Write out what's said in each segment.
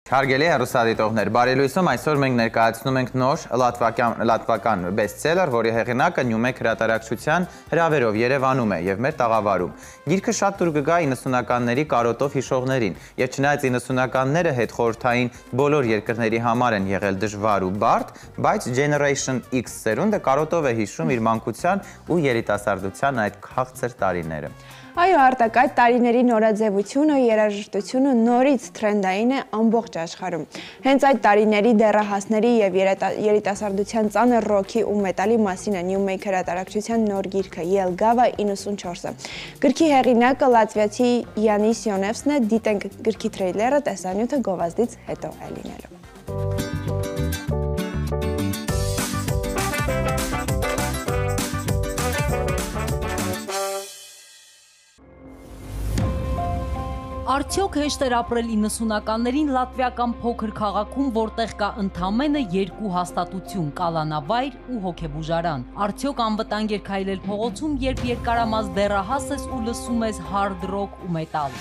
Հարգելի հեռուստադիտողներ, բարելույսում այսօր մենք ներկայացնում ենք նոր լատվական բեսթսելեր, որի հեղինակը Նյումեկ հրատարակչության հրավերով Երևանում է եւ մեր տաղավարում։ Գիրքը շատ դուր կգա 90-ականների կարոտով հիշողներին, եւ չնայած 90-ականները հետխորհրդային բոլոր երկրների համար են եղել դժվար ու բարդ, բայց Generation X սերունդը կարոտով է հիշում իր մանկության ու երիտասարդության այդ քաղցր տարիները։ Այո, Արտակ, այդ տարիների նորաձևությունը, երաժշտությունը նորից թրենդային է ամբողջ աշխարհում։ Հենց այդ տարիների դեռահասների եւ երիտասարդության ծանր ռոքի ու մետալի մասին է Նյումեկ հրատարակչության նոր գիրքը Ելգավա 94-ը։ Գրքի հեղինակը լատվիացի Յանիս Յոնևսն է, դիտենք գրքի թրեյլերը, տեսանյութը գովազդից հետո է լինելու։ Արդյոք հեշտ էր ապրել 90-ականներին լատվիական փոքր քաղաքում, որտեղ կա ընդամենը երկու հաստատություն՝ կալանավայր ու հոգեբուժարան։ Արդյոք անվտանգ էր քայլել փողոցում, երբ երկարամաս դեռահաս ես ու լսում ես հարդ ռոք ու մետալ։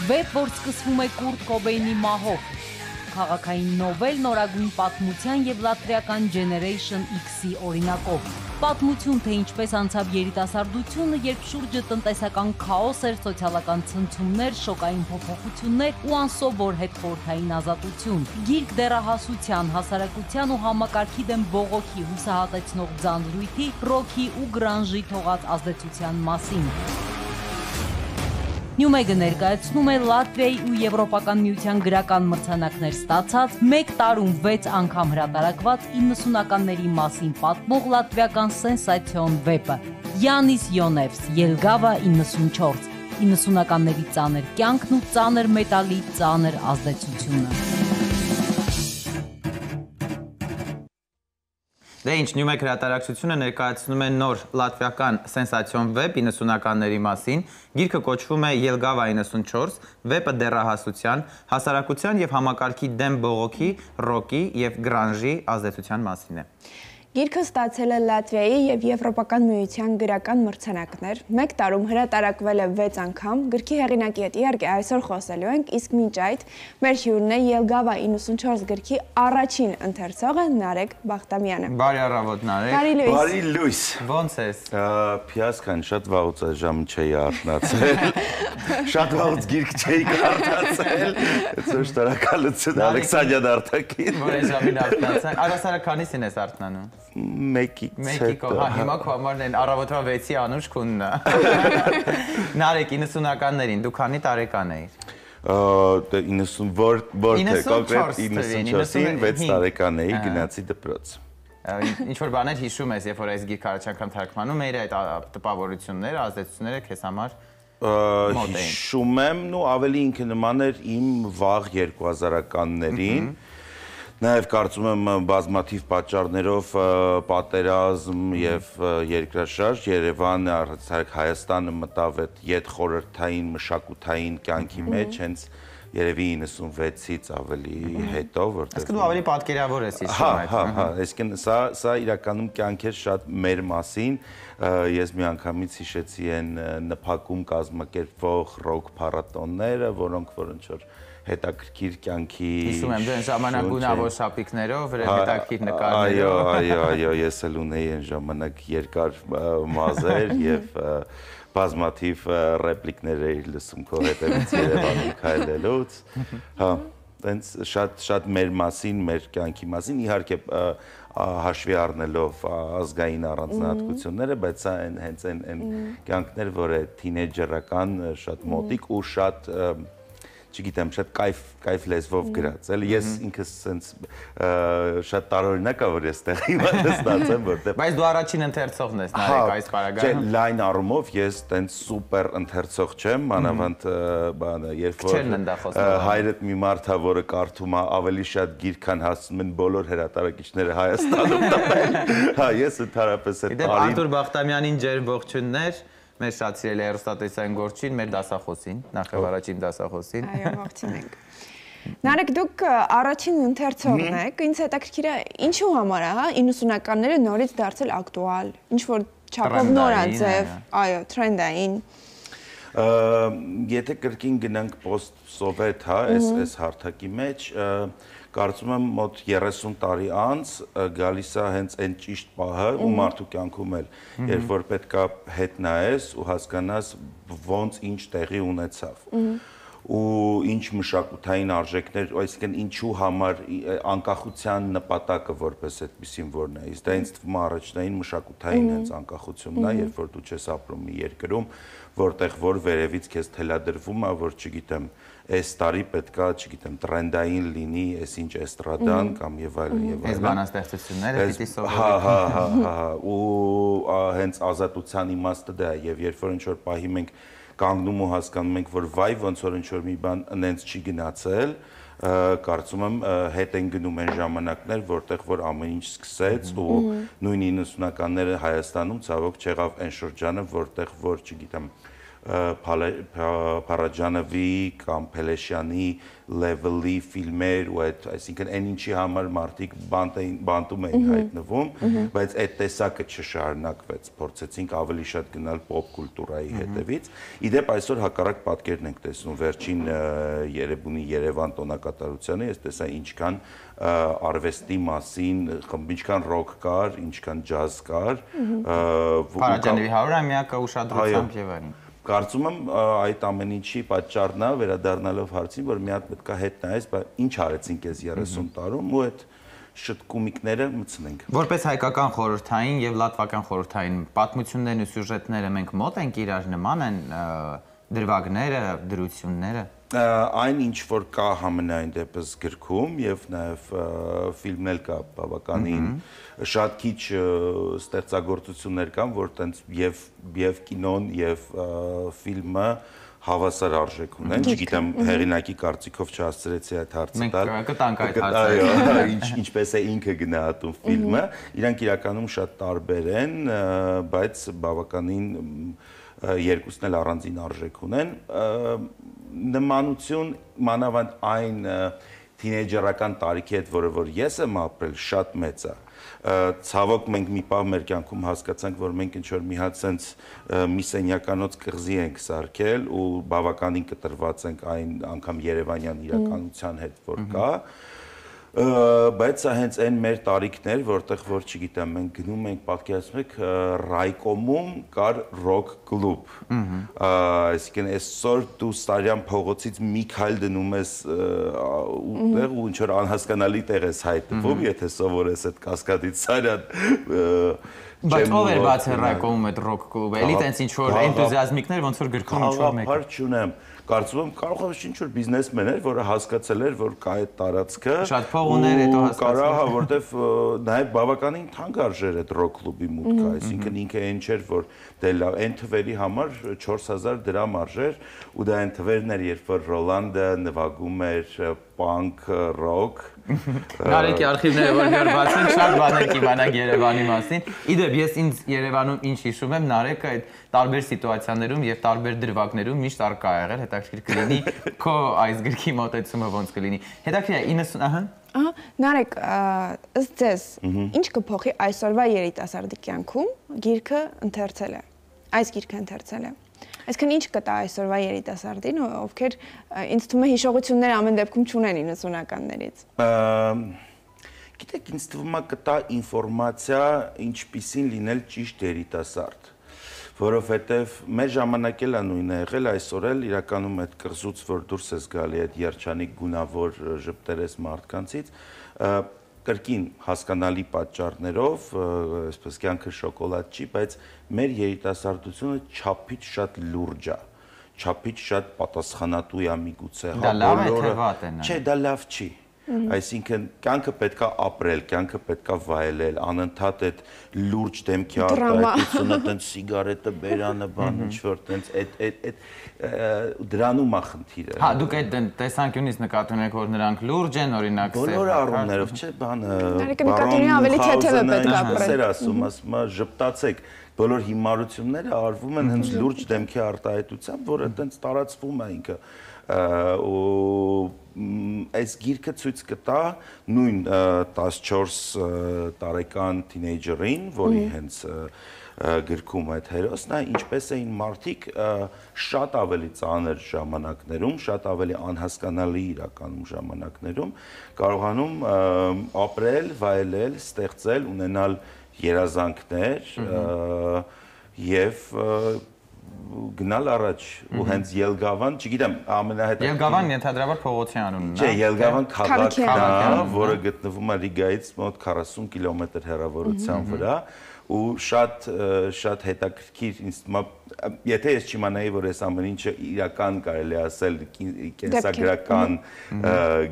Վեպ, որ սկսվում է Կուրտ Կոբեյնի մահով։ Քաղաքային նովել նորագույն պատմության եւ լատվիական Generation X-ի օրինակով։ Պատմություն, թե ինչպես անցավ երիտասարդությունը, երբ շուրջը տնտեսական քաոս էր, սոցիալական ցնցումներ, շոկային փոփոխություններ ու անսովոր հետխորհրդային ազատություն։ Գիրք դեռահասության, հասարակության ու համակարգի դեմ բողոքի, հուսահատեցնող ձանձրույթի, ռոքի ու գրանժի թողած ազդեցության մասին։ Նյումեգը ներկայացնում է Լատվիայի ու Եվրոպական միության գրական մրցանակներ ստացած, մեկ տարում 6 անգամ հրատարակված 90-ականների մասին պատմող լատվիական սենսացիոն վեպը Յանիս Յոնևս, Ելգավա 94, 90-ականների ծանր կյանքն ու ծանր մետալի ծանր ազդեցությունը։ Դե ինչ, Նյումեկ հրատարակչությունը ներկայացնում է նոր լատվիական սենսացիոն վեպ 90-ականների մասին, գիրքը կոչվում է Ելգավա 94, վեպը դեռահասության, հասարակության եւ համակարգի դեմ բողոքի, ռոքի եւ գրանժի ազդեցության մասին է։ Գիրքը ստացել է Լատվիայի եւ Եվրոպական միության գրական մրցանակներ, մեկ տարում հրատարակվել է 6 անգամ, գրքի հեղինակի հետ իհարկե այսօր խոսելու ենք, իսկ մինչ այդ մեր հյուրն է Ելգավա 94 գրքի առաջին ընթերցողը Նարեկ Բախտամյանը։ Բարի առավոտ, Նարեկ։ Բարի լույս։ Ոնց ես։ Փիասքան շատ վաղուց է ժամը չէի արթնացել։ Շատ վաղուց գիրք չէի կարդացել։ Այսօր շնորհակալություն Ալեքսանդր Արտակին։ Որ այս ժամին արթնացան։ Առասարակ քանիսին ես արթնանում։ Մեկից հետո։ Հիմա քո համարն են առավոտվա 6-ի անուշ քունն է։ Նարեկ 90-ականներին դու քանի տարեկան էիր։ 90 որտե կոնկրետ 94-ին 6 տարեկան էի, գնացի դպրոց։ Ինչ որ բաներ հիշում ես, երբ որ այս գիրքը առաջ անգամ թարգմանում էիր, այդ տպավորությունները, ազդեցությունները քեզ համար մոտ էին։ Հիշում եմ, ու ավելի ինքը նման էր իմ վաղ 2000-ականներին։ Նաև կարծում եմ բազմաթիվ պատճառներով պատերազմ եւ երկրաշարժ Երևանը, առհասարակ Հայաստանը մտավ այդ յետխորհրդային մշակութային կյանքի մեջ, հենց երևի 96-ից ավելի հետո, որտեղ Իսկ դու ավելի պատկերավոր ես հիշում այդ։ Հա, այսինքն սա իրականում կյանք էր շատ մեր մասին։ Ես մի անգամից հիշեցի այն նփակում կազմակերպվող ռոք փառատոնները, որոնք որ ինչ որ հետաքրքիր կյանքի Հիշում եմ, դու այն ժամանակ գունավոր շապիկներով, հետաքրքիր նկարներով։ Այո, ես էլ ունեի այն ժամանակ երկար մազեր եւ բազմաթիվ ռեպլիկներ էի լսում քո հետևից Երևանում քայլելուց։ Հա, այնց շատ մեր մասին, մեր կյանքի մասին, իհարկե հաշվի առնելով ազգային առանձնահատկությունները, բայց սա հենց այն կյանքներ, որ է թինեյջերական շատ մոտիկ ու շատ չգիտեմ, շատ կայֆ լեզվով գրած, էլի ես ինքս սենց շատ տարօրինակ է, որ ես տեղի ստացեմ, որտեղ Բայց դու առաջին ընթերցողն ես Նարեկ այս պարագայում։ Չէ, լայն առումով ես տենց սուպեր ընթերցող չեմ, մանավանդ երբ որ հայրդ մի մարդ է, որը կարդում է ավելի շատ գիրք, քան հասցնում են բոլոր հրատարակիչները Հայաստանում տպել։ Հա, ես ընդհանրապես այդ տարին Արտուր Բախտամյանին ջերմ ողջույններ։ Մեր շատ սիրելի հեռուստատեսային գործին, մեր դասախոսին, նախ առաջին դասախոսին։ Այո, ողջունենք։ Նարեկ, դուք առաջին ընթերցողն եք, ինձ հետաքրքիր է, ինչու համար է, հա, 90-ականները նորից դարձել ակտուալ, ինչ որ չափով նորաձև, այո, թրենդային։ Եթե կրկին գնանք post-sovet, հա, այս հարթակի մեջ, կարծում եմ մոտ 30 տարի անց գալիս է հենց այն ճիշտ պահը ու մարդու կյանքում էլ, երբ որ պետքա հետ նայես ու հասկանաս ոնց ինչ տեղի ունեցավ։ Ու ինչ մշակութային արժեքներ, այսինքն ինչու համար անկախության նպատակը որպես այդպեսին որն է։ Իսկ դա ինձ թվում է առաջնային մշակութային հենց անկախությունն է, երբ որ դու չես ապրում մի երկրում, որտեղ որ վերևից քեզ թելադրվում է, որ չգիտեմ, այս տարի պետքա, չգիտեմ, տրենդային լինի, այսինչ էստրադան կամ եւ այլն եւ այլն։ Այս բանաստեղծությունները պիտի սովորի։ Հա, ու հենց ազատության իմաստը դա է, եւ երբ որ ինչ որ պահի մենք կանգնում ու հասկանում ենք, որ վայ ոնց որ ինչ-որ մի բան ընենց չի գնացել, կարծում եմ հետ են գնում այն ժամանակներ, որտեղ որ ամեն ինչ սկսեց ու նույն 90-ականները Հայաստանում ցավոք չեղավ այն շրջանը, որտեղ որ, չգիտեմ, Փարաջանովի կամ Փելեշյանի level-ի ֆիլմեր ու այդ, այսինքն այն ինչի համար մարդիկ բանտում էին հայտնվում, բայց այդ տեսակը չշարունակվեց, փորձեցինք ավելի շատ գնալ պոպ կուլտուրայի հետևից։ Իդեպ այսօր հակառակ պատկերն ենք տեսնում վերջին Երևանի Երևան տոնակատարությանը, ես տեսա ինչքան արվեստի մասին, ինչքան ռոք կար, ինչքան ջազ կար։ Փարաջանովի 100-ամյակը ուշադրությամբ եւ այլն։ Կարծում եմ այդ ամեն ինչի պատճառն է, վերադառնալով հարցին, որ մի հատ պետք է հետ նայես, ինչ արեցինք այս 30 տարում ու այդ շտկումիկները մտցնենք։ Որպես հայկական խորհրդային եւ լատվական խորհրդային պատմություններն ու սյուժետները մենք մոտ ենք իրար, նման են դրվագները, դրությունները։ Այն ինչ որ կա համենայն դեպս գրքում եւ նաեւ ֆիլմն էլ կա բավականին շատ քիչ ստեղծագործություններ կան, որ տենց եւ կինոն եւ ֆիլմը հավասար արժեք ունեն, չգիտեմ հեղինակի կարծիքով չհասցրեցի այդ հարցը տալ։ Մենք կտանք այդ հարցը։ Ինչպես է ինքը գնահատում ֆիլմը, իրանք իրականում շատ տարբեր են, բայց բավականին երկուսն էլ առանձին արժեք ունեն։ Նմանություն մանավանդ այն թինեյջերական տարիքի հետ, որը որ ես եմ ապրել, շատ մեծ է։ Ցավոք մենք մի պահ մեր կյանքում հասկացանք, որ մենք ինչ-որ մի հատ սենց մի սենյականոց կղզի ենք սարքել ու բավականին կտրված ենք այն անգամ երևանյան իրականության հետ, որ կա, բայց սա հենց այն մեր տարիքներ, որտեղ որ չգիտեմ, մենք գնում ենք, պատկերացնում եք, Ռայկոմում կար ռոք կլուբ։ Այսինքն այսօր դու Սարյան փողոցից մի քայլ դնում ես ուտեղ ու ինչ որ անհասկանալի տեղ ես հայտնվում, եթե սովորես այդ Կասկադից Սարյան։ Բայց ով էր բացել Ռայկոմում այդ ռոք կլուբը, էլի տենց ինչ որ էնտուզիազմիկներ ոնց որ գրքում ինչ որ մեկ։ Խաղապար չունեմ։ Կարծում եմ կարող է ինչ որ բիզնեսմեն էր, որը հասկացել էր, որ կա այդ տարածքը։ Շատ փող ուներ, հետո հասկացավ։ Կարա, հա, որտեվ նաև բավականին թանկ արժեր այդ ռոք կլուբի մուտքը, այսինքն ինքը այն չէր, որ դե լավ, այն թվերի համար 4000 դրամ արժեր, ու դա այն թվերն էր, երբ որ Ռոլանդը նվագում էր պանկ ռոք։ Նարեկի արխիվները որ գրվածեն շատ բաներ կիմանանք Երևանի մասին։ Իդեպ ես ինձ Երևանում ինչ հիշում եմ, Նարեկը այդ տարբեր սիտուացիաներում եւ տարբեր դրվագներում միշտ արկա ա եղել, հետաքրքիր կլինի քո այս գրքի մոտեցումը ոնց կլինի։ Հետաքրքիր է 90, ահա։ Նարեկ, ըստ ձեզ, ինչ կփոխի այսօրվա երիտասարդի կյանքում գիրքը ընթերցելը։ Այս գիրքը ընթերցելը։ Այսինքն ինչ կտա այսօրվա երիտասարդին, ովքեր ինձ թվում է հիշողություններ ամեն դեպքում չունեն 90-ականներից։ Գիտեք, ինձ թվում է կտա ինֆորմացիա, ինչպիսին լինել ճիշտ երիտասարդ, որովհետև մեր ժամանակ էլ է նույնը եղել, այսօր էլ իրականում այդ կղզուց, որ դուրս ես գալի այդ երջանիկ գունավոր ժպտերես մարդկանցից, կրկին հասկանալի պատճառներով, այսպես կյանքը շոկոլադ չի, բայց մեր երիտասարդությունը չափից շատ լուրջ է, չափից շատ պատասխանատու է միգուցե։ Դա լավ է թե վատ է։ Չէ, դա լավ չի։ Այսինքն կյանքը պետքա ապրել, կյանքը պետքա վայելել, անընդհատ այդ լուրջ դեմքի արտահայտությունը, տենց սիգարետը, բերանը, բան ինչ-որ տենց դրանում է խնդիրը։ Հա, դուք այդ տեսանկյունից նկատում եք, որ նրանք լուրջ են, օրինակ, բոլոր առումներով, չէ, բանը, նկատի ավելի թեթև է պետք ապրել։ Սեր ասում, ժպտացեք, բոլոր հիմարությունները արվում են հենց լուրջ դեմքի արտահայտությամբ, որը տենց տարածվում է ինքը ու այս գիրքը ցույց կտա նույն 14 տարեկան թինեյջերին, որի հենց գրքում այդ հերոսն է, ինչպես էին մարդիկ շատ ավելի ծանր ժամանակներում, շատ ավելի անհասկանալի իրականում ժամանակներում կարողանում ապրել, վայելել, ստեղծել, ունենալ երազանքներ եւ գնալ առաջ ու հենց Ելգավան, չգիտեմ, ամենահետաքրքիր Ելգավան ենթադրաբար փողոցի անունն է։ Չէ, Ելգավան քաղաքն է, որը գտնվում է Ռիգայից մոտ 40 կիլոմետր հեռավորության վրա ու շատ հետաքրքիր ինձ թվում է, եթե ես չիմանայի, որ այս ամեն ինչը իրական կարելի ասել կենսագրական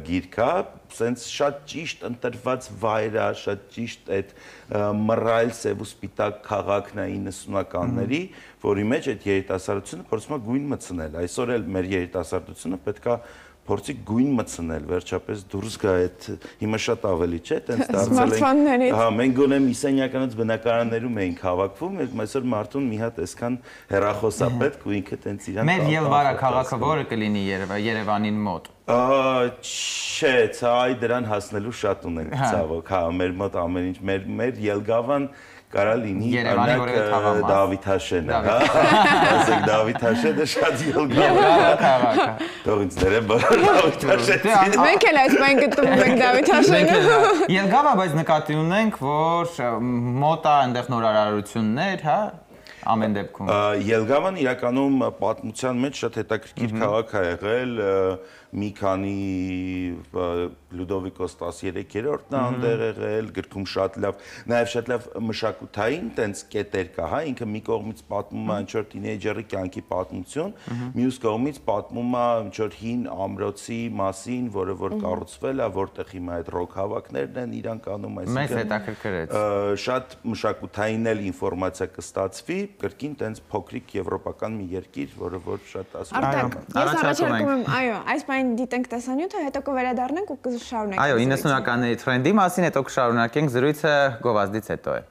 գիրք է, սենց շատ ճիշտ ընտրված վայր է, շատ ճիշտ այդ մռայլ սև ու սպիտակ քաղաքն է 90-ականների, որի մեջ այդ երիտասարդությունը փորձում է գույն մտցնել։ Այսօր էլ մեր երիտասարդությունը պետք է փորձի գույն մտցնել, վերջապես դուրս գա այդ հիմա շատ ավելի չէ, տենց դարձել ենք։ Հա, մենք գոնե միսենյականից բնակարաններում էինք հավաքվում, այսօր մարդուն մի հատ այսքան հեռախոս է պետք ու ինքը տենց իրան։ Մեր Ելվարա քաղաքը որը կլինի Երևանին մոտ։ Չէ, ցավոք դրան հասնելու շատ ունենք ցավոք, հա, մեր մոտ ամեն ինչ, մեր Ելգավան կարա լինի Դավիթաշենը, հա, ասեք Դավիթաշենը շատ Ելգավան քաղաք է։ Թող ինձ դերեմ բոլոր Դավիթաշենցին։ Մենք էլ այսպես գտնվում ենք Դավիթաշենը։ Ելգավա, բայց նկատի ունենք, որ մոտ է այնտեղ նորարարություններ, հա, ամեն դեպքում։ Ելգավան իրականում պատմության մեջ շատ հետաքրքիր քաղաք է եղել, մի քանի Լյուդովիկոս 13-րդն է այնտեղ եղել, գրքում շատ լավ, նաև շատ լավ մշակութային տենց կետեր կա, հա, ինքը մի կողմից պատմում է ինչ-որ թինեյջերի կյանքի պատմություն, մյուս կողմից պատմում է ինչ-որ հին ամրոցի մասին, որը որ կառուցվել է, որտեղ հիմա այդ ռոք հավաքներն են իրանք անում, Մեզ հետաքրքրեց։ Շատ մշակութային էլ ինֆորմացիա կստացվի, կրկին տենց փոքրիկ եվրոպական մի երկիր, որը որ շատ ասում է։ Ես առաջարկում եմ, այո, այս բան դիտենք տեսանյութը, հետո կվերադառնանք ու կշարունակենք։ Այո, 90-ականների թրենդի մասին հետո կշարունակենք, զրույցը գովազդից հետո է։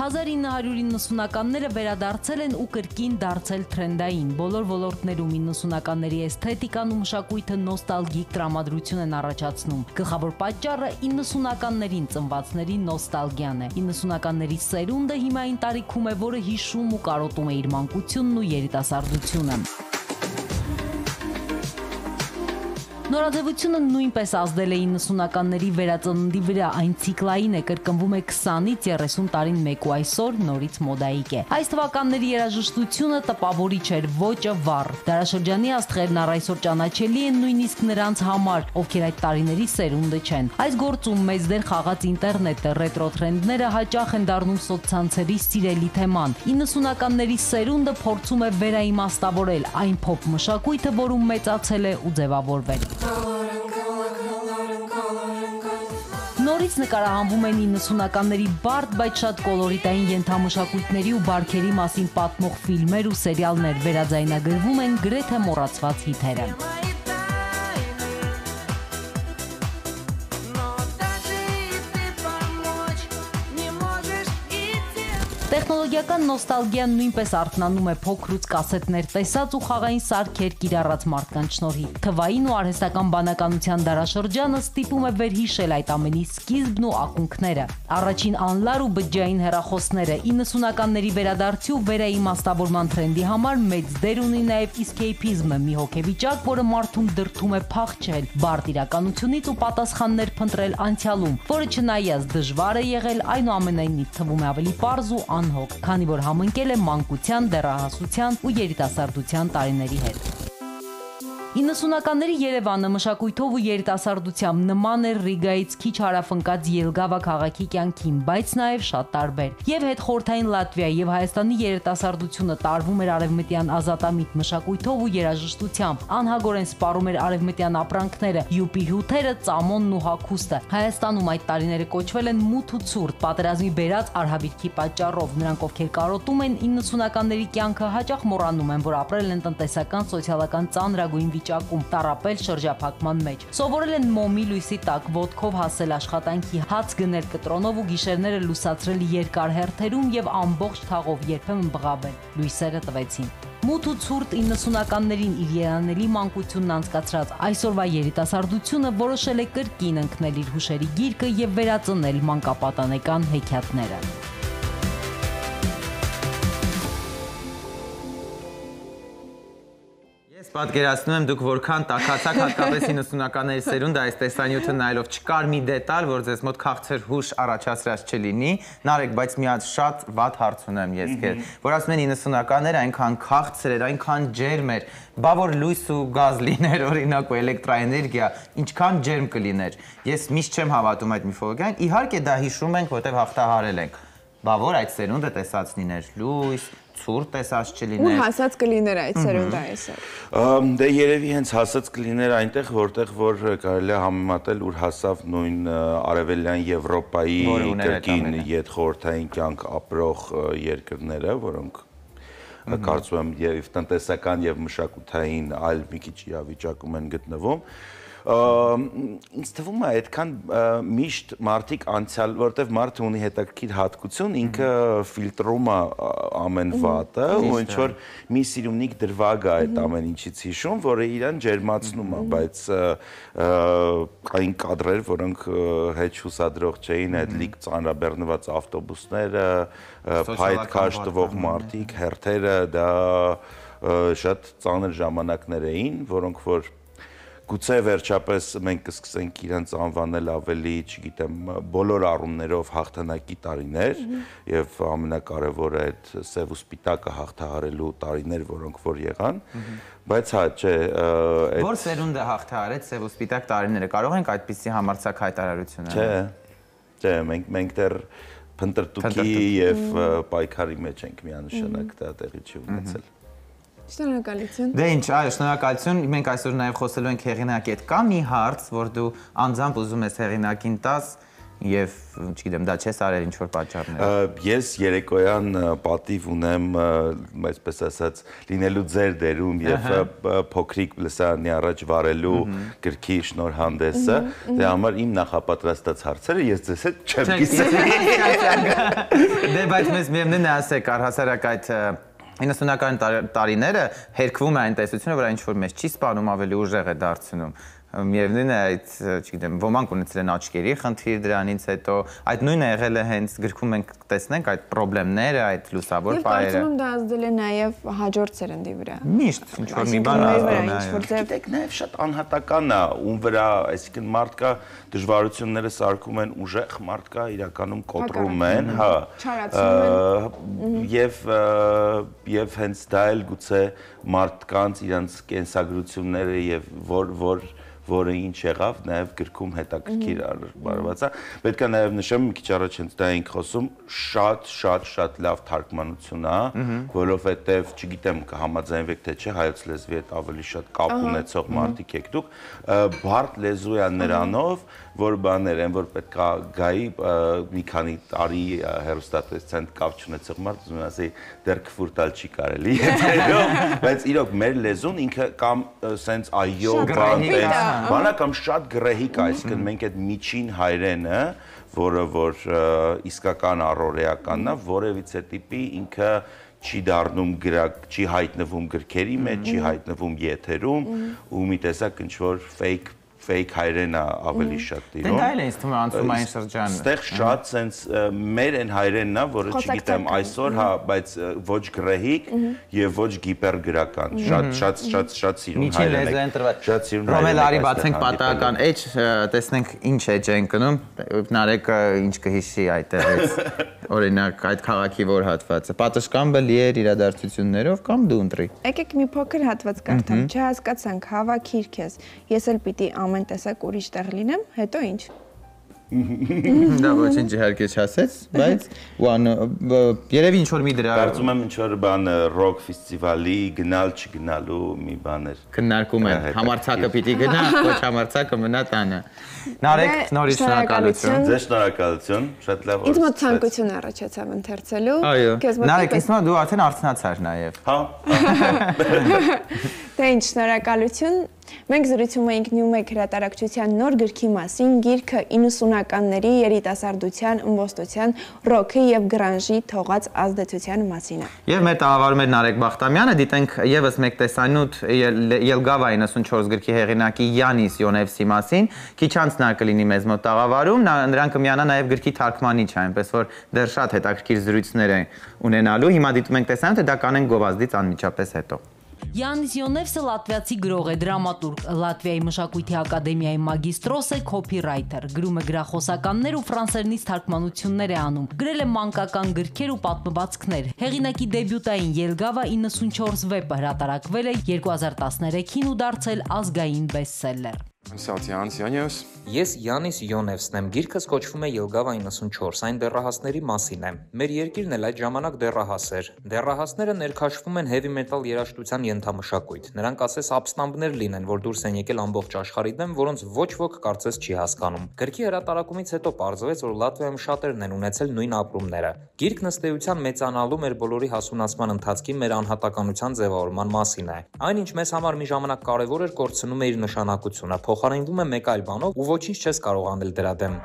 1990-ականները վերադարձել են ու կրկին դարձել թրենդային։ Բոլոր ոլորտներում 90-ականների էսթետիկան ու մշակույթը նոստալգիկ տրամադրություն են առաջացնում։ Գլխավոր պատճառը 90-ականներին ծնվածների նոստալգիան է։ 90-ականների սերունդը հիմա այն տարիքում է, որը հիշում ու կարոտում է իր մանկությունն ու երիտասարդությունը։ Նորաձևությունը նույնպես ազդել է 90-ականների վերածննդի վրա, այն ցիկլային է, կրկնվում է 20-ից 30 տարին մեկ ու այսօր նորից մոդայիկ է։ Այս թվականների երաժշտությունը տպավորիչ էր, ոճը վառ։ Դարաշրջանի աստղերն առ այսօր ճանաչելի են նույնիսկ նրանց համար, ովքեր այդ տարիների սերունդը չեն։ Այս գործում մեծ դեր խաղաց ինտերնետը, ռետրո թրենդները հաճախ են դառնում սոցցանցերի սիրելի թեման։ 90-ականների սերունդը փորձում է վերաիմաստավորել այն փոփ մշակույթը, որում մեծացել է ու ձևավորվել։ Նորից նկարահանվում են 90-ականների բարդ, բայց շատ կոլորիտային ենթամշակույթների ու բարքերի մասին պատմող ֆիլմեր ու սերիալներ, վերաձայնագրվում են գրեթե մոռացված հիթերը։ Տեխնոլոգիական նոստալգիան նույնպես արթնանում է փոքրուց կասետներ տեսած ու խաղային սարքեր կիրառած մարդկանց շնորհիվ։ Թվային ու արհեստական բանականության դարաշրջանը ստիպում է վերհիշել այդ ամենի սկիզբն ու ակունքները։ Առաջին անլար ու բջջային հեռախոսները 90-ականների վերադարձի ու վերաիմաստավորման թրենդի համար մեծ դեր ունի նաև իսկեյփիզմը, մի հոգեվիճակ, որը մարդուն դրդում է փախչել բարդ իրականությունից ու պատասխաններ փնտրել անցյալում, որը չնայած դժվար է եղել, այնուամենայնիվ թվում է ավելի պարզ ու անհոգ, քանի որ համընկել է մանկության, դեռահասության ու երիտասարդության տարիների հետ։ 90-ականների Երևանը մշակույթով ու երիտասարդությամբ նման էր Ռիգայից քիչ հարավընկած Ելգավա քաղաքի կյանքին, բայց նաև շատ տարբեր։ Եվ հետխորհրդային Լատվիայի եւ Հայաստանի երիտասարդությունը տարվում էր արևմտյան ազատամիտ մշակույթով ու երաժշտությամբ, անհագորեն սպառում էր արևմտյան ապրանքները, յուպի հյութերը, ծամոնն ու հագուստը։ Հայաստանում այդ տարիները կոչվել են մութ ու ցուրտ, պատերազմի բերած արհավիրքի պատճառով։ Նրանք, ովքեր կարոտում են 90-ականների կյանքը, հաճախ մոռանում են, որ ապրել են տնտեսական, սոցիալական ծանրագույն վիճակում, տառապել շրջափակման մեջ։ Սովորել են մոմի լույսի տակ, ոտքով հասել աշխատանքի, հաց գնել կտրոնով ու գիշերները լուսացրել երկար հերթերում եւ ամբողջ թաղով երբեմն բղավել։ Լույսերը տվեցին։ Մութ ու ցուրտ 90-ականներին իր երանելի մանկությունն անցկացրած այսօրվա երիտասարդությունը որոշել է կրկին ընկնել իր հուշերի գիրկը եւ վերածնել մանկապատանեկան հեքիաթները։ պատկերացնում եմ դուք որքան տաքացաք հատկապես 90-ականների սերունդը այս տեսանյութը նայելով չկար մի դետալ, որ ձեզ մոտ քաղցր հուշ առաջացրած չլինի։ Նարեկ, բայց մի հատ շատ վատ հարց ունեմ ես քեզ, որ ասում են 90-ականները այնքան քաղցր էր, այնքան ջերմ էր, բա որ լույս ու գազ լիներ օրինակ ու էլեկտրաէներգիա, ինչքան ջերմ կլիներ։ Ես միշտ չեմ հավատում այդ միֆոլոգիային, իհարկե դա հիշում ենք, որտեղ հաղթահարել ենք։ Բա որ այդ սերունդը տեսած լիներ լույս, ցուրտ տեսած չլիներ։ Ու հասած կլիներ այդ սերունդը այսօր։ Դե երևի հենց հասած կլիներ այնտեղ, որտեղ որ կարելի է համեմատել, ուր հասավ նույն արևելյան Եվրոպայի կրկին յետխորհրդային կյանք ապրող երկրները, որոնք կարծում եմ եւ տնտեսական եւ մշակութային այլ մի քիչ իրավիճակում են գտնվում։ Ինձ թվում է այդքան միշտ մարդիկ անցյալ, որտեվ մարդը ունի հետաքրքիր հատկություն, ինքը ֆիլտրում է ամեն վատը, ու ինչ որ մի սիրունիկ դրվագ է այդ ամեն ինչից հիշում, որը իրան ջերմացնում է, բայց կային կադրեր, որոնք հետ հուսադրող չէին, այդ լիք ծանրաբեռնված ավտոբուսները, փայտ քաշ տվող մարդիկ, հերթերը, դա շատ ծանր ժամանակներ էին, որոնք որ գուցե վերջապես մենք կսկսենք իրենց անվանել ավելի, չգիտեմ, բոլոր առումներով հաղթանակի տարիներ եւ ամենակարևորը այդ սև ու սպիտակը հաղթահարելու տարիներ, որոնք որ եղան, բայց հա, չէ, որ սերունդը հաղթահարեց սև ու սպիտակ տարիները, կարող ենք այդպիսի համարձակ հայտարարություն անել։ Չէ, մենք դեռ փնտրտուքի եւ պայքարի մեջ ենք միանշանակ դա տեղի չի ունեցել։ Շնորհակալություն։ Դե ինչ, այո, շնորհակալություն։ Մենք այսօր նաև խոսելու ենք հեղինակի հետ։ Կա մի հարց, որ դու անձամբ ուզում ես հեղինակին տաս եւ, չգիտեմ, դա չես արել ինչ-որ պատճառներով։ Ես երեկոյան պատիվ ունեմ, այսպես ասած, լինելու ձեր դերում եւ փոքրիկ լսարանի առաջ վարելու գրքի շնորհանդեսը, դե համար իմ նախապատրաստած հարցերը ես ձեզ հետ չեմ կիսել։ Դե բայց մեզ միևնույնն է ասեք, առհասարակ այդ 90-ական տարիները հերկվում է այն տեսությունը, որ ինչ-որ մեզ չի սպանում, ավելի ուժեղ է դարձնում։ Միևնույնն է այդ, չգիտեմ, ոմանք ունեցել են աչքերի խնդիր դրանից հետո, այդ նույնը եղել է հենց գրքում մենք տեսնենք այդ խնդիրները, այդ լուսավոր պայերը։ Եվ կարծում եմ դա ազդել է նաև հաջորդ սերնդի վրա։ Միշտ ինչ-որ մի բան ազդում է։ Գիտեք, նաև շատ անհատական է, ում վրա, այսինքն մարդկա դժվարությունները սարքում են ուժեղ, մարդկա իրականում կոտրում են, հա։ Եվ հենց դա էլ գուցե մարդկանց իրենց կենսագրությունները եւ որը ինչ եղավ, նաև գրքում հետաքրքիր բարված է։ Պետք է նաև նշեմ, մի քիչ առաջ հենց դա էինք խոսում, շատ լավ թարգմանություն է, որովհետև, չգիտեմ, կհամաձայնվեք թե չէ, հայոց լեզվի հետ ավելի շատ կապ ունեցող մարդիկ եք դուք, բարդ լեզու է նրանով, որ բաներ են, որ պետք է գայի մի քանի տարի հեռուստատեսության կապ չունեցող մարդ, ուզում եմ ասեի, դեռ քֆուրտալ չի կարելի եթերով, բայց իրոք մեր լեզուն ինքը կամ սենց այո բանա կամ շատ գրեհիկ է, այսինքն մենք այդ միջին հայրենը, որը որ իսկական առօրեականն է, որևիցե տիպի ինքը չի դառնում գրակ, չի հայտնվում գրքերի մեջ, չի հայտնվում եթերում ու մի տեսակ ինչ-որ fake հայրենը ավելի շատ տիրում։ Դա էլ է ինձ թվում է անցումային շրջանը։ Ստեղ շատ սենց մեր են հայրենն է, որը չգիտեմ այսօր, հա, բայց ոչ գրեհիկ եւ ոչ գիպերգրական։ Շատ սիրուն հայրեն է։ Շատ սիրուն հայրեն է։ Ռոմել արի բացենք պատահական էջ, տեսնենք ինչ էջ են կնում։ Նարեկը ինչ կհիշի այդտեղից։ Օրինակ այդ քաղաքի որ հատվածը պատշգամբը լի էր իրադարձություններով կամ դու ընտրի։ Եկեք մի փոքր հատված կարդամ, չհասկացանք, հավաքիր քեզ։ Ես էլ պիտի ամեն տեսակ ուրիշ տեղ լինեմ, հետո ինչ։ Դա ոչինչ իհարկե չասեց, բայց երևի ինչ-որ մի դրա կարծում եմ ինչ-որ բան ռոք ֆեստիվալի գնալ չգնալու մի բան էր։ Քննարկում են, համարձակը պիտի գնա, ոչ համարձակը մնա տանը։ Նարեկ, նորից շնորհակալություն։ Ձեզ շնորհակալություն, շատ լավ։ Ինձ մոտ ցանկություն առաջացավ ընթերցելու։ Այո։ Նարեկ, ինձ մոտ դու արդեն արցնացար նաև։ Հա։ Դե ինչ, շնորհակալություն։ Մենք զրուցում էինք Նյումեկ հրատարակչության նոր գրքի մասին, գիրքը 90-ականների երիտասարդության, ըմբոստության, ռոքի եւ գրանժի թողած ազդեցության մասին է։ Եվ մեր տաղավարում էր Նարեկ Բախտամյանը, դիտենք եւս մեկ տեսանյութ Ելգավա 94 գրքի հեղինակի Յանիս Յոնևսի մասին, քիչ անց նա կլինի մեզ մոտ տաղավարում, նրան կմիանա նաեւ գրքի թարգմանիչ, այնպես որ դեռ շատ հետաքրքիր զրույցներ են ունենալու։ Հիմա դիտում ենք տեսանյութը, դա կանենք գովազդից անմիջապես հետո։ Յանիս Յոնևսը լատվիացի գրող է, դրամատուրգ, Լատվիայի մշակույթի ակադեմիայի մագիստրոս է, քոփիրայթեր, գրում է գրախոսականներ ու ֆրանսերենից թարգմանություններ է անում, գրել է մանկական գրքեր ու պատմվածքներ։ Հեղինակի դեբյուտային Ելգավա 94 վեպը հրատարակվել է 2013-ին ու դարձել ազգային բեսթսելլեր։ Sauc Jānis Joņevs. Ես Յանիս Յոնևսն եմ, գիրքս կոչվում է Ելգավա 94, այն դեռահասների մասին է։ Մեր երկիրն էլ այդ ժամանակ դեռահաս էր։ Դեռահասները ներքաշվում են heavy metal երաժշտության ենթամշակույթ։ Նրանք ասես ապստամբներ լինեն, որ դուրս են եկել ամբողջ աշխարհի դեմ, որոնց ոչ ոք կարծես չի հասկանում։ Գրքի հրատարակումից հետո պարզվեց, որ Լատվիայում շատերն են ունեցել նույն ապրումները։ Գիրքն ըստ էության մեծանալու մեր բոլորի հասունացման ընթացքի մեր անհատականության ձևավորման մասին է։ Այն, ինչ մեզ համար մի ժամանակ կարևոր էր, կորցնում է իր նշանակությունը, փոխարինվում է մեկ այլ բանով ու ոչինչ չես կարող անել դրա դեմ։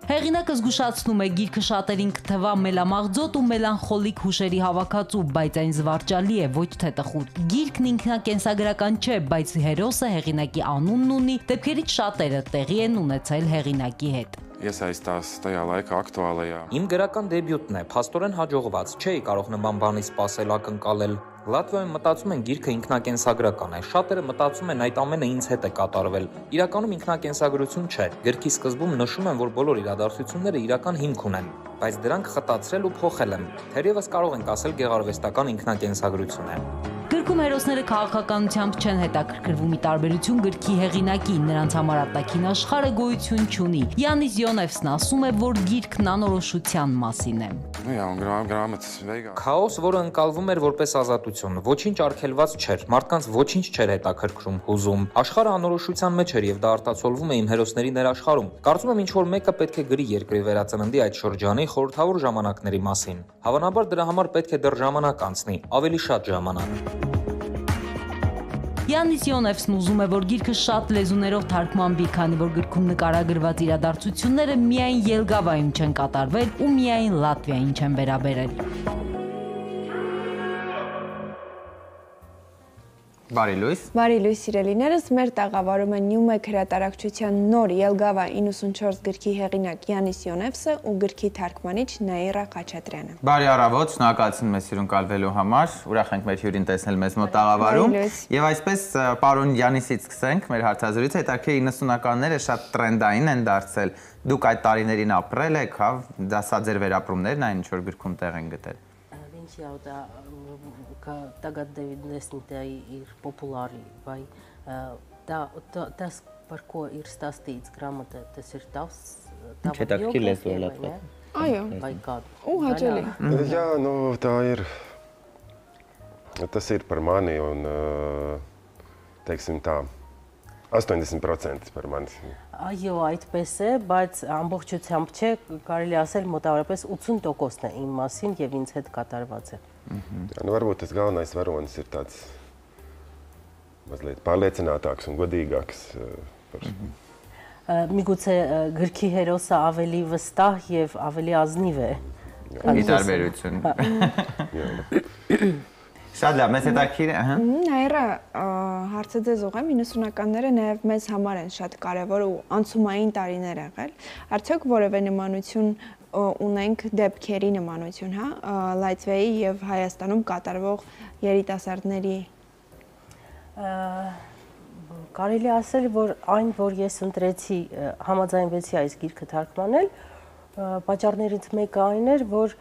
Հեղինակը զգուշացնում է, գիրքը շատերին կթվա մելամաղձոտ ու մելանխոլիկ հուշերի հավաքածու, բայց այն զվարճալի է, ոչ թե տխուր։ Գիրքն ինքնակենսագրական չէ, բայց հերոսը հեղինակի անունն ունի, դեպքերից շատերը տեղի են ունեցել հեղինակի հետ։ Iesaistās tajā laikā aktuālajā. Իմ գրական դեբյուտն է, փաստորեն հաջողված, չէի կարող նման բանի սպասել ակնկալել։ Լատվիայում մտածում են գիրքը ինքնակենսագրական է, շատերը մտածում են այդ ամենը ինձ հետ է կատարվել։ Իրականում ինքնակենսագրություն չէ։ Գրքի սկզբում նշում են, որ բոլոր իրադարձությունները իրական հիմք ունեն, բայց դրանք խտացրել ու փոխել եմ։ Թերևս կարող ենք ասել գեղարվեստական ինքնակենսագրություն է։ Գրքում հերոսները քաղաքականությամբ չեն հետաքրքրվում, ի տարբերություն գրքի հեղինակի, նրանց համար արտաքին աշխարհը գոյություն չունի։ Յանիս Յոնևսն ասում է, որ գիրքն անորոշության մասին է։ Nu jā, un grāmatas beigās. Քաոս, որը ընկալվում էր որպես ազատություն, ոչինչ արգելված չէր, մարդկանց ոչինչ չէր հետաքրքրում, հուզում։ Աշխարհը անորոշության մեջ էր եւ դա արտացոլվում է իմ հերոսների ներաշխարհում։ Կարծում եմ, ինչ որ մեկը պետք է գրի երկրի վերածննդի այդ շրջանի խորհրդավոր ժամանակների մասին։ Հավանաբար դրա համար պետք է դեռ ժամանակ անցնի, ավելի շատ ժամանակ։ Յանիս Յոնևսն ուզում է, որ գիրքը շատ լեզուներով թարգմանվի, քանի որ գրքում նկարագրված իրադարձությունները միայն Ելգավայում չեն կատարվել ու միայն Լատվիային չեն վերաբերել։ Բարի լույս։ Բարի լույս սիրելիներս, մեր տաղավարում է Նյումեկ հրատարակչության նոր Ելգավա 94 գրքի հեղինակ Յանիս Յոնևսը ու գրքի թարգմանիչ Նաիրա Խաչատրյանը։ Բարի առավոտ, շնորհակալություն մեզ սիրուն կալվելու համար։ Ուրախ ենք մեր հյուրին տեսնել մեզ մոտ տաղավարում։ Եվ այսպես պարոն Յանիսից սկսենք մեր հարցազրույցը, հետաքրքիր 90-ականները շատ տրենդային են դարձել։ Դուք այդ տարիներին ապրել եք, հա, դա սա ձեր վերապրումներն այն ինչ որ գրքում տեղ են գտել։ Viņš jau tagad 90. ir populāri, vai tas, par ko ir stāstīts grāmatā, tas ir tavs, tava biogrāfija, vai ne? Այո։ Vai kādu? Հաճելի։ Jā, nu tā ir. Tas ir par mani un, teiksim tā, 80% par mani. Այո, այդպես է, բայց ամբողջությամբ չէ, կարելի ասել մոտավորապես 80%-ն է իմ մասին եւ ինձ հետ կատարված է։ Nu, varbūt tas galvenais varonis ir tāds mazliet pārliecinātāks un godīgāks. Միգուցե գրքի հերոսը ավելի վստահ եւ ավելի ազնիվ է։ Ի տարբերություն։ Շատ լավ, մեզ հետաքրքիր է, հա։ Նաիրա, հարցը ձեզ ուղղեմ, 90-ականները նաև մեզ համար են շատ կարևոր ու անցումային տարիներ եղել։ Արդյոք որևէ նմանություն ունենք դեպքերի նմանություն, հա, Լատվիայի եւ Հայաստանում կատարվող երիտասարդների։ Կարելի ասել, որ այն, որ ես ընտրեցի, համաձայնվեցի այս գիրքը թարգմանել, պատճառներից մեկը այն էր, որ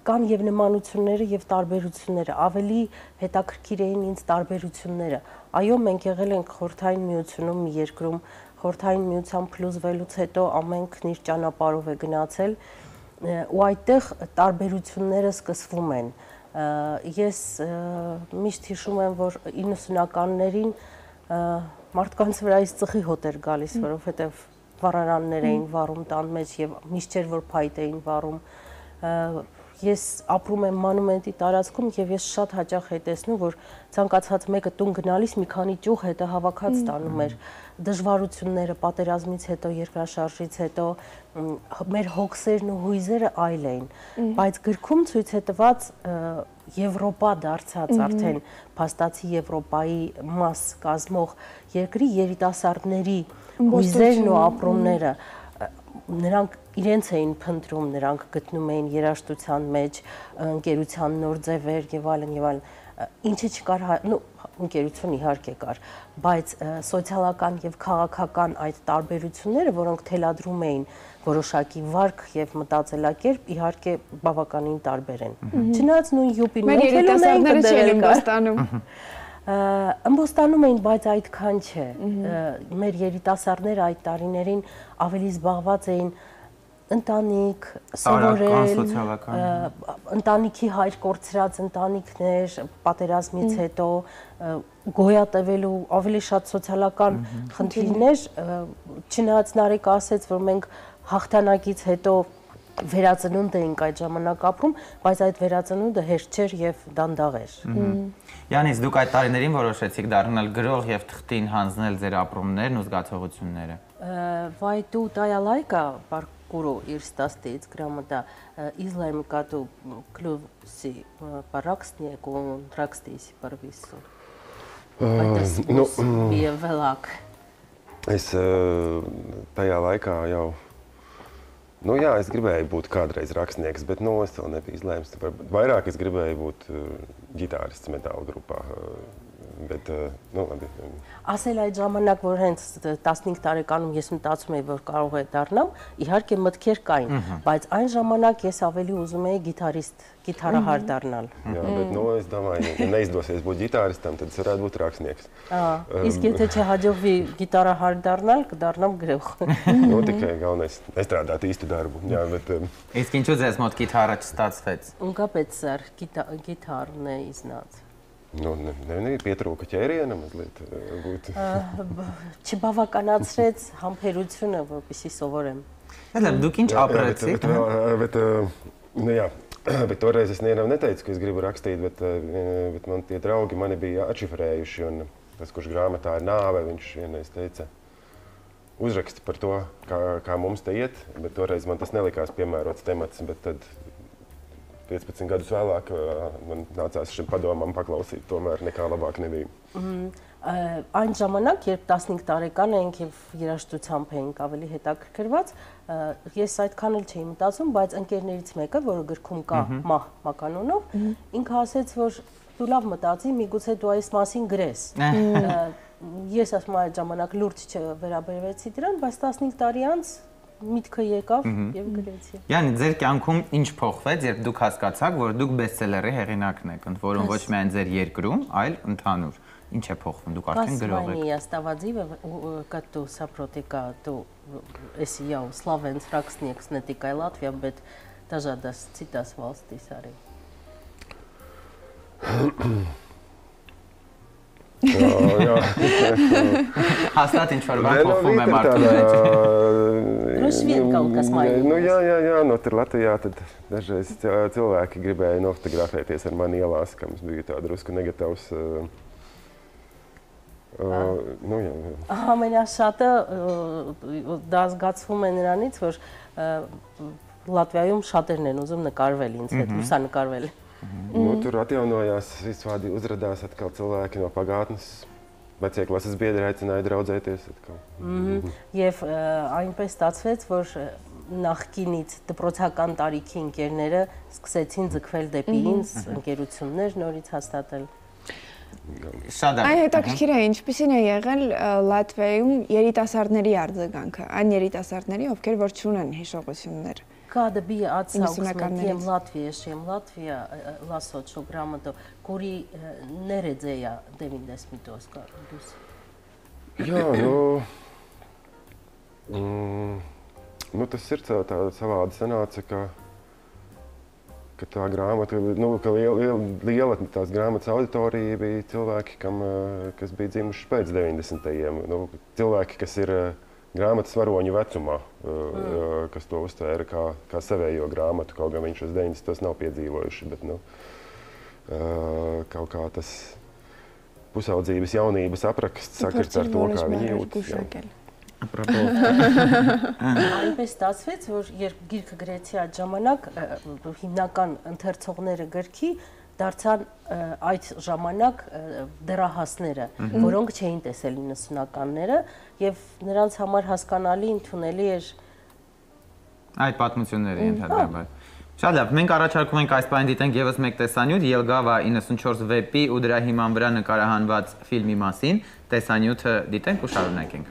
կան եւ նմանությունները եւ տարբերությունները, ավելի հետաքրքիր էին ինձ տարբերությունները։ Այո, մենք եղել ենք Խորհրդային Միությունում մի երկրում, Խորհրդային Միության փլուզվելուց հետո ամենքն իր ճանապարհով է գնացել ու այդտեղ տարբերությունները սկսվում են։ Ես միշտ հիշում եմ, որ 90-ականներին մարդկանց վրայից ծխի հոտ էր գալիս, որովհետեւ վառարաններ էին վառում տան մեջ եւ միշտ չէր որ փայտ էին վառում։ Ես ապրում եմ մանումենտի տարածքում եւ ես շատ հաճախ եմ տեսնում, որ ցանկացած մեկը տուն գնալիս մի քանի ճյուղ հետը հավաքած տանում էր։ Դժվարությունները պատերազմից հետո, երկրաշարժից հետո մեր հոգսերն ու հույզերը այլ էին, բայց գրքում ցույց է տված Եվրոպա դարձած արդեն փաստացի Եվրոպայի մաս կազմող երկրի երիտասարդների հույզերն ու ապրումները նրանք իրենց էին փնտրում, նրանք գտնում էին երաժշտության մեջ ընկերության նոր ձևեր եւ այլն եւ այլն։ ինչի չկար, ընկերություն իհարկե կար, բայց սոցիալական եւ քաղաքական այդ տարբերությունները, որոնք թելադրում էին որոշակի վարք եւ մտածելակերպ, իհարկե բավականին տարբեր են։ Չնայած նույն յուպին մեր երիտասարդները չեն ըմբոստանում։ Ըմբոստանում էին, բայց այդքան չէ։ Մեր երիտասարդները այդ տարիներին ավելի զբաղված էին ընտանիք, սովորել, ընտանիքի հայր կորցրած ընտանիքներ, պատերազմից հետո գոյատևելու ավելի շատ սոցիալական խնդիրներ, չնայած Նարեկը ասեց, որ մենք հաղթանակից հետո վերածնունդ էինք այդ ժամանակ ապրում, բայց այդ վերածնունդը հեշտ չէր եւ դանդաղ էր։ Յանիս, դուք այդ տարիներին որոշեցիք դառնալ գրող եւ թղթին հանձնել ձեր ապրումներն ու զգացողությունները։ Вай ту тая лайка паркуру ирстастец грамота излайм кату клюси паракстнек он тракстейси парвису. Bija vēlāk. Es tajā laikā jau, jā, es gribēju būt kādreiz rakstnieks, bet es vēl nebiju izlēmis. Vairāk es gribēju būt ģitārists metāla grupā, bet, labi. Ասել այդ ժամանակ, որ հենց 15 տարեկանում ես մտածում էի, որ կարող է դառնամ, իհարկե մտքեր կային, բայց այն ժամանակ ես ավելի ուզում էի գիտարիստ, գիտարահար դառնալ։ Jā, bet, es domāju, ja neizdosies būt ģitāristam, tad es varētu būt rakstnieks. Իսկ եթե չհաջողվի գիտարահար դառնալ, կդառնամ գրող։ Tikai galvenais nestrādāt īstu darbu. Jā, bet... Իսկ ինչու ձեզ մոտ գիտարը չստացվեց։ Անկապēc սար գիտարն է իznած։ Pietrūka ķēriena mazliet būt. Չբավականացրեց համբերությունը, որպեսզի սովորեմ։ Դուք ինչ ապրեցիք։ Bet toreiz es nevienam neteicu, ka es gribu rakstīt, bet man tie draugi mani bija atšifrējuši, un tas, kurš grāmatā ir nāve, viņš vienreiz teica, uzraksti par to, kā mums te iet, bet toreiz man tas nelikās piemērots temats, bet tad 15 gadus vēlāk man nācās šim padomam paklausīt, tomēr nekā labāk nebija. Այն ժամանակ, երբ 15 տարեկան էինք եւ երաժշտությամբ էինք ավելի հետաքրքրված, ես այդքան էլ չէի մտածում, բայց ընկերներից մեկը, որը գրքում կա Մահ Մականոնով, ինքը ասեց, որ դու լավ մտածի, միգուցե դու այս մասին գրես։ Ես ասում այդ ժամանակ լուրջ չվերաբերվեցի դրան, բայց 15 տարի անց միտքը եկավ եւ գրեցի։ Յանի, ձեր կյանքում ինչ փոխվեց, երբ դուք հասկացաք, որ դուք բեսթսելերի հեղինակն եք, ընդ որում ոչ միայն ձեր երկրում, այլ ընդհանուր։ Ինչ է փոխվում, դուք արդեն գրող եք։ Я ставадзива кату сапротика ту эсияу славенс ракснекс не tikai Latvijā, bet dažādās citās valstīs arī. Hastāt viņš var vēl փոխվում է մարդու մեջ։ Droši vien kaut kas mainījies. Jā, tur Latvijā tad dažreiz cilvēki gribēja nofotografēties ar mani ielās, kam es biju tā drusku negatīvs. Ամենաշատը դա զգացվում է նրանից, որ Լատվիայում շատերն են ուզում նկարվել ինձ հետ, լուսանկարվել։ Tur atjaunojās, visādi uzradās atkal cilvēki no pagātnes. Vecie klases biedri aicināja draudzēties atkal. Եվ այնպես ստացվեց, որ նախկինից դպրոցական տարիքի ընկերները սկսեցին ձգվել դեպի ինձ, ընկերություններ նորից հաստատել։ Այն հետաքրքիր է, ինչպիսին է եղել Լատվիայում երիտասարդների արձագանքը, այն երիտասարդների, ովքեր որ չունեն հիշողություններ։ Kada bija atsauksme šiem Latvijā lasot šo grāmatu, kuri neredzēja 90. gadus? Jā, tas ir tā savādi sanāca, ka tā grāmata, ka liela tās grāmatas auditorija bija cilvēki, kas bija dzimuši pēc 90. Cilvēki, kas ir grāmatas varoņu vecumā, kas to uztvēra kā savējo grāmatu, kaut gan viņš uz 90. nav piedzīvojuši, bet kaut kā tas pusaudzības jaunības apraksts sakrit ar to, kā viņi jūtas. Այնպես ստացվեց, որ երբ գիրքը գրեցի այդ ժամանակ, հիմնական ընթերցողները գրքի դարձան այդ ժամանակ դեռահասները, որոնք չէին տեսել 90-ականները եւ նրանց համար հասկանալի ընդունելի էր այդ պատմությունները ընդհանրապես։ Շատ լավ, մենք առաջարկում ենք այս պահին դիտենք եւս մեկ տեսանյութ Ելգավա 94 վեպի ու դրա հիման վրա նկարահանված ֆիլմի մասին։ Տեսանյութը դիտենք ու շարունակենք։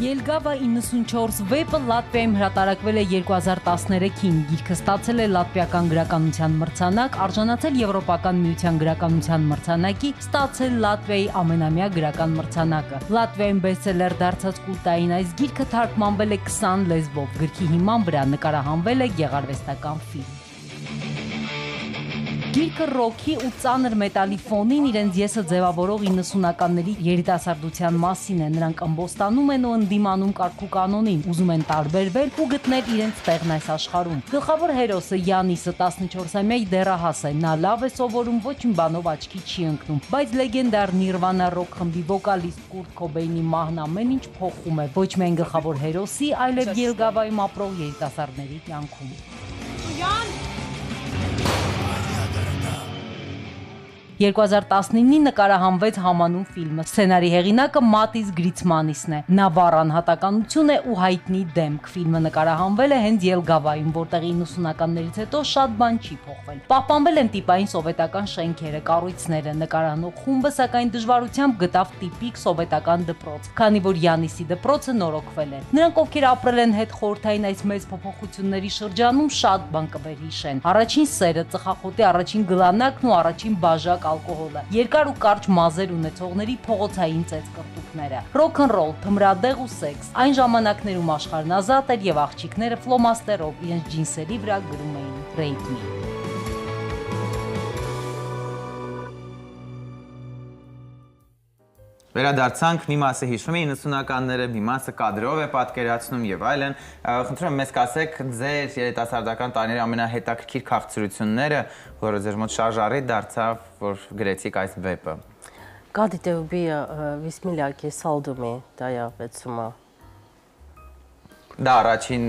Ելգավա 94 վեպը Լատվիայում հրատարակվել է 2013-ին, գիրքը ստացել է Լատվիական գրականության մրցանակ, արժանացել Եվրոպական միության գրականության մրցանակի, ստացել Լատվիայի ամենամյա գրական մրցանակը։ Լատվիայում բեսթսելեր դարձած կուլտային այս գիրքը թարգմանվել է 20 լեզվով, գրքի հիման վրա նկարահանվել է գեղարվեստական ֆիլմ։ Գիրքը ռոքի ու ծանր մետալի ֆոնին իրենց եսը ձևավորող 90-ականների երիտասարդության մասին է, նրանք ըմբոստանում են ու ընդդիմանում կարգու կանոնին, ուզում են տարբերվել ու գտնել իրենց տեղն այս աշխարհում։ Գլխավոր հերոսը Յանիսը 14-ամյա դեռահաս է, նա լավ է սովորում, ոչինչ բանով աչքի չի ընկնում, բայց լեգենդար Nirvana ռոք խմբի վոկալիստ Կուրտ Քոբեյնի մահն ամեն ինչ փոխում է, ոչ միայն գլխավոր հերոսի, այլև Ելգավայում ապրող երիտասարդների կյանքում։ 2019-ին նկարահանվեց համանուն ֆիլմը։ Սցենարի հեղինակը Մատիս Գրիցմանիսն է։ Նա վառ անհատականություն է ու հայտնի դեմք։ Ֆիլմը նկարահանվել է հենց Ելգավայում, որտեղ 90-ականներից հետո շատ բան չի փոխվել։ Պահպանվել են տիպային սովետական շենքերը, կառույցները, նկարահանող խումբը սակայն դժվարությամբ գտավ տիպիկ սովետական դպրոց, քանի որ Յանիսի դպրոցը նորոգվել է։ Նրանք, ովքեր ապրել են հետ խորհրդային այս մեծ փոփոխությունների շրջանում, շատ բան կվերհիշեն։ Առաջին սերը, ծխախոտի առաջին գլանակն ու առաջին բաժակ ալկոհոլը, երկար ու կարճ մազեր ունեցողների փողոցային ծեծկռտուքները, ռոքնռոլ, թմրադեղ ու սեքս։ Այն ժամանակներում աշխարհն ազատ էր եւ աղջիկները ֆլոմաստերով իրենց ջինսերի վրա գրում էին Rape Me։ Վերադարձանք, մի մասը հիշում է 90-ականները, մի մասը կադրով է պատկերացնում եւ այլն։ Խնդրում եմ մեզ կասեք ձեր երիտասարդական տարիների ամենահետաքրքիր քաղցրությունները, որը ձեր մոտ շարժառիթ դարձավ, որ գրեցիք այս վեպը։ Гадите убия Висмиляки Салдуми, դայա վեցումա։ Դա առաջին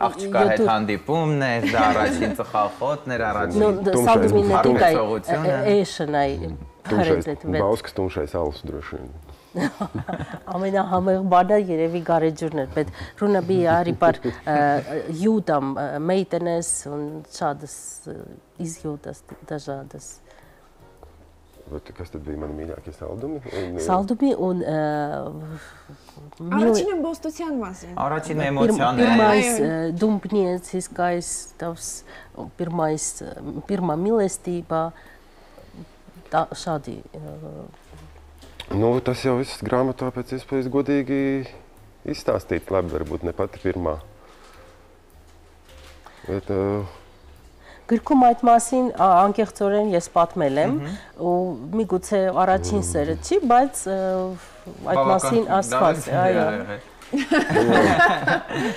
աղջկա հետ հանդիպումն էր, դա առաջին ծխախոտն էր, առաջին Салдуми հարմարեցողությունը։ Էշնայ Բաուսկ տունշայս ալուս դրոշին։ Ամենահամեղ բանը երևի գարեջուրն էր, բայց ռունաբի արիպար յուտամ մեյտենես ու շադս iz jūtas dažādas. Kas tad bija mani mīļākie saldumi? Saldumi un Առաջին ըմբոստության մասին։ Առաջին էմոցիաները։ Pirmais dumpnieciskais tavs, pirmā mīlestība, šādi. Nu, tas jau viss grāmatā pēc iespējas godīgi izstāstīt, labi, varbūt ne pati pirmā. Bet, Գրքում այդ մասին անկեղծորեն ես պատմել եմ ու միգուցե առաջին սերը չի, բայց այդ մասին ասված է, այո։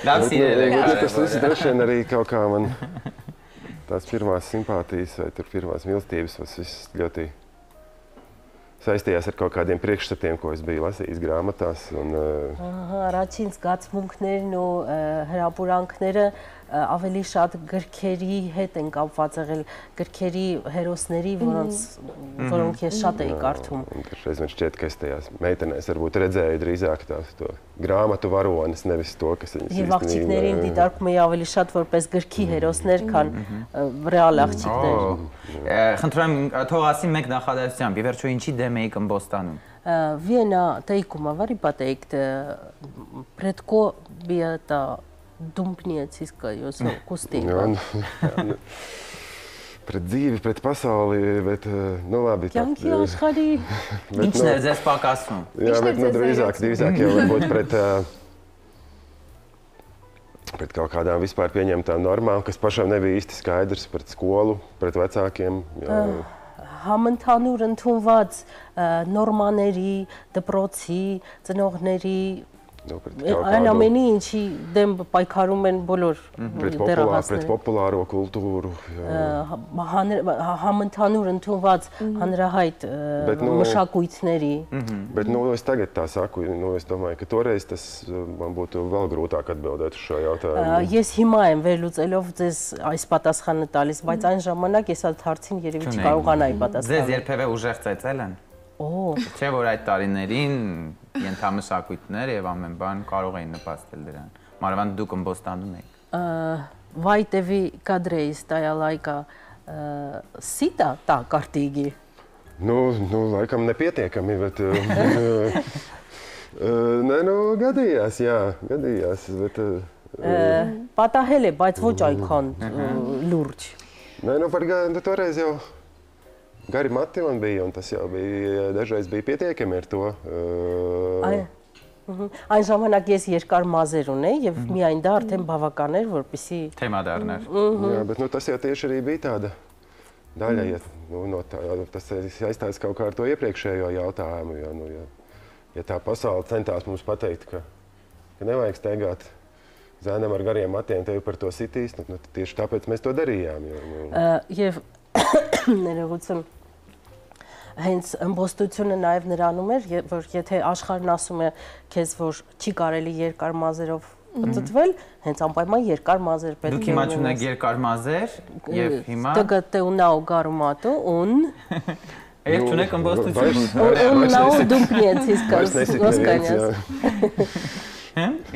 Լավ սիրել եք։ Tas viss droši vien arī kaut kā man tās pirmās simpātijas vai tur pirmās mīlestības, tas viss ļoti saistījās ar kaut kādiem priekšstatiem, ko es biju lasījis grāmatās. Առաջին զգացմունքներն ու հրապուրանքները ավելի շատ գրքերի հետ են կապված եղել, գրքերի հերոսների, որոնք ես շատ էի կարդում։ Dažreiz man šķiet, ka es tajās meitenēs varbūt redzēju drīzāk to grāmatu varones, nevis to, kas viņas Եվ աղջիկներին դիտարկում էի ավելի շատ որպես գրքի հերոսներ, քան ռեալ աղջիկներ։ Խնդրում եմ թող ասի մեկ նախադասությամբ, ի վերջո ինչի դեմ էիք ըմբոստանում։ Вена тайкума варипатейкт предко биата dumpnieciskajos kustībās. Pret dzīvi, pret pasauli, bet, nu labi. Ķanki աշխարհի. Ինչն էր ձեզ պակասում։ Jā, bet, nu, drīzāk jau varbūt pret kaut kādām vispār pieņemtām normām, kas pašam nebija īsti skaidrs, pret skolu, pret vecākiem. Համընդհանուր ընդունված նորմաների, դպրոցի, ծնողների Այն ամենի ինչի դեմ պայքարում են բոլոր դեռահասները։ Pret populāro kultūru. Համընդհանուր ընդունված հանրահայտ մշակույթների։ Bet, nu, es tagad tā saku, nu, es domāju, ka toreiz tas man būtu vēl grūtāk atbildēt uz šo jautājumu. Ես հիմա եմ վերլուծելով ձեզ այս պատասխանը տալիս, բայց այն ժամանակ ես այդ հարցին երևի չկարողանայի պատասխանել։ Ձեզ երբևէ ուժեղ ծեծել են։ Չէ՞ որ այդ տարիներին ենթամշակույթներ եւ ամեն բան կարող էին նպաստել դրան։ Մանավանդ դուք ըմբոստանում եք։ в ITV кадре izstājā sita tā kārtīgi? Nu, laikam nepietiekami, bet nē, nu, gadījās, jā, gadījās, bet Պատահել է, բայց ոչ այնքան լուրջ։ nē, nu, toreiz jau gari mati man bija, un tas jau bija, dažreiz bija pietiekami ar to. Այն ժամանակ ես երկար մազեր ունեի եւ միայն դա արդեն բավական էր, որպեսզի Թեմադարներ։ Jā, bet nu, tas jau tieši arī bija tāda daļa, ja, nu, no tā, tas saistās kaut kā ar to iepriekšējo jautājumu, jo, nu, ja tā pasaule centās mums pateikt, ka nevajag steigāt zēnam ar gariem matiem tevi par to sitīs, nu, tieši tāpēc mēs to darījām. Եվ ներողություն, հենց ըմբոստությունը նաև նրանում էր, որ եթե աշխարհն ասում է քեզ, որ չի կարելի երկար մազերով պտտվել, հենց անպայման երկար մազեր պետք է Դուք հիմա չունեք երկար մազեր եւ հիմա ΤԿՏ ունау գարումատու un Եվ չունեք ըմբոստություն։ ունау դումպնիեցիս կոսկանյաս։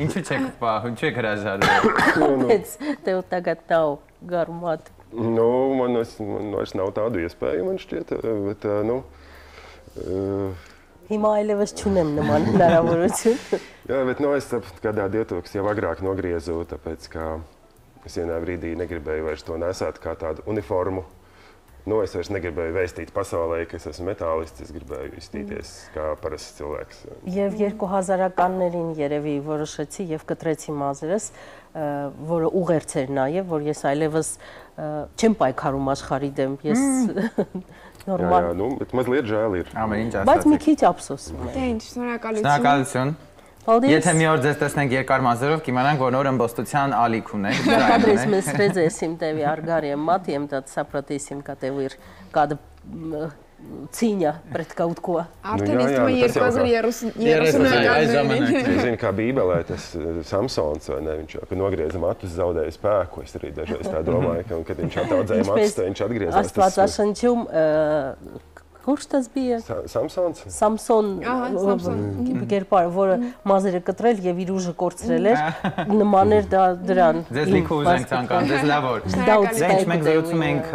Ինչու չեք պահում, ինչու եք հրաժարվում։ Հենց ՏԿՏ գարումատ։ Nu, man vairs nav tādu iespēju, man šķiet, bet, nu... Հիմա այլևս չունեմ նման հնարավորություն։ Jā, bet, nu, es kādā 2000 jau agrāk nogriezu, tāpēc, ka es vienā brīdī negribēju vairs to nesāt kā tādu uniformu. Nu, es vairs negribēju vēstīt pasaulē, ka es esmu metālists, es gribēju izstīties kā parasts cilvēks. Եվ 2000-ականներին երևի որոշեցի եւ կտրեցի մազերս, որը ուղերձ էր նաեւ, որ ես այլևս չեմ պայքարում աշխարհի դեմ, ես նորմալ։ Jā, nu, bet mazliet žēl ir. Ամեն ինչ Բայց մի ասացիք։ քիչ ափսոսում եմ։ Դե ինչ, շնորհակալություն։ Շնորհակալություն։ Եթե մի օր ձեզ տեսնենք երկար մազերով, կիմանանք, որ նոր ըմբոստության ալիք ունեք։ Կադրես մեզ սրեզեսիմ տևի արգարիեմ մատի եմ դատ սապրատեսիմ կատևիր կադ ցինյա պրետկաուտկուա։ Արդեն իսկ 2030-ականներին։ Es zinu, kā Bībelē tas Samsons, vai ne, viņš jau, kad nogrieza matus, zaudēja spēku. Es arī dažreiz tā domāju, ka, kad viņš ataudzēja matus, tad viņš atgriezās. Աստվածաշնչում Kurš tas bija? Samsons. Samson կերպարը, որը մազերը կտրել եւ իր ուժը կորցրել էր, նման էր դա դրան։ Ձեզ լիքը ուժ ենք ցանկանում, ձեզ լավ օր։ Մենք զրուցում ենք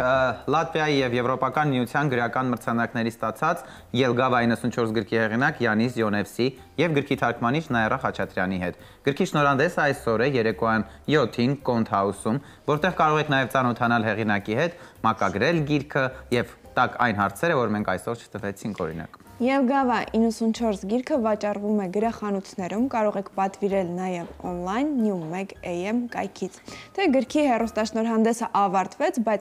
Լատվիայի եւ Եվրոպական միության գրական մրցանակների ստացած Ելգավա 94 գրքի հեղինակ Յանիս Յոնևսի եւ գրքի թարգմանիչ Նաիրա Խաչատրյանի հետ։ Գրքի շնորհանդես այսօր է երեկոյան 7-ին Կոնտ Հաուսում, որտեղ կարող եք նաեւ ծանոթանալ հեղինակի հետ, մակագրել գիրքը եւ տակ այն հարցերը, որ մենք այսօր չտվեցինք օրինակ։ Ելգավա 94 գիրքը վաճառվում է գրախանութներում, կարող եք պատվիրել նաև on-line New Meg AM կայքից։ Թե գրքի հեռուստաշնորհանդեսը ավարտվեց, բայց